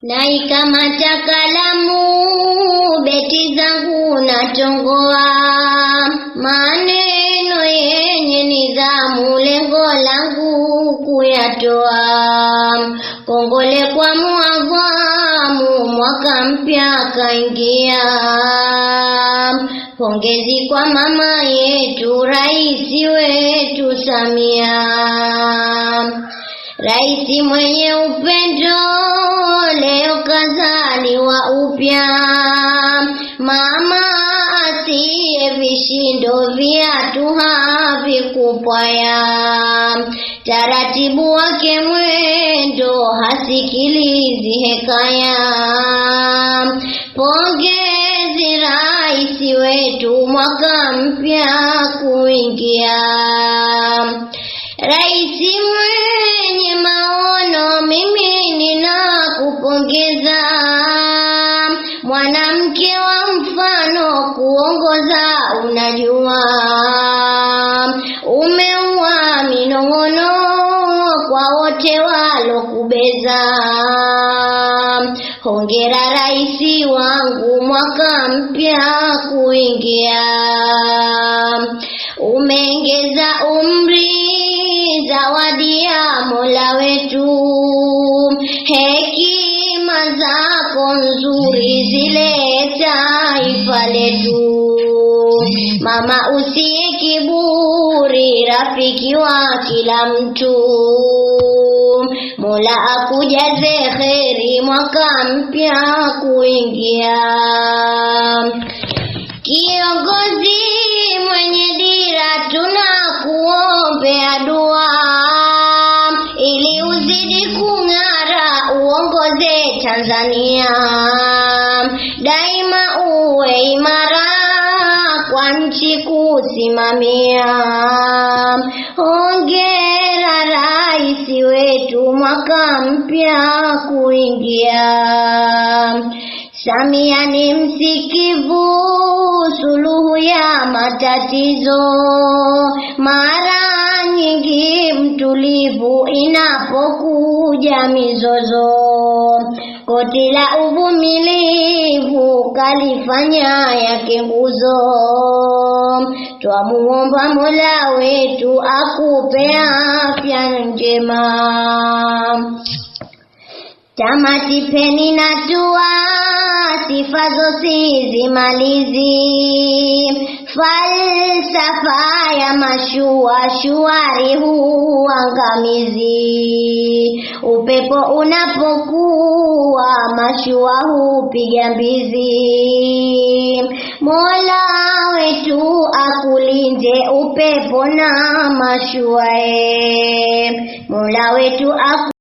Naikamata kalamu, beti zangu natongoa, maneno yenye nidhamu, lengo langu kuyatoa. Kongole kwa muadhamu, mwaka mpya kaingia. Pongezi kwa mama yetu, raisi wetu Samia, raisi mwenye upendo, leo kazaliwa upya. Mama asiye vishindo, viatu havikupwaya. Taratibu wake mwendo, hasikilizi hekaya. Pongezi raisi wetu, mwaka mpya kuingia. Raisi mwenye maono, mimi ninakupongeza. Mwanamke wa mfano, kuongoza unajua. Umeua minong'ono kwa wote walokubeza. Hongera raisi wangu, mwaka mpya kuingia. Umeongeza umri, zawadi ya Mola wetu. Hekima zako nzuri, zile taifa letu. Mama usiye kiburi, rafiki wa kila mtu. Mola akujaze kheri, mwaka mpya kuingia. Kiongozi mwenye dira, tunakuombea dua, ili uzidi kung'ara, uongoze Tanzania. Daima uwe imara, kwa nchi kusimamia. Hongera raisi wetu, mwaka mpya kuingia. Samia ni msikivu, suluhu ya matatizo. Mara nyingi mtulivu, inapokuja mizozo. Koti la uvumilivu, kalifanya yake nguzo. Twamuomba Mola wetu, akupe afya njema. Tamati peni natua, sifa zosizimalizi. Falsafa ya mashua, shuari huangamizi. Upepo unapokuwa, mashua hupiga mbizi. Mola wetu akulinde, upepo na mashua. Mola wetu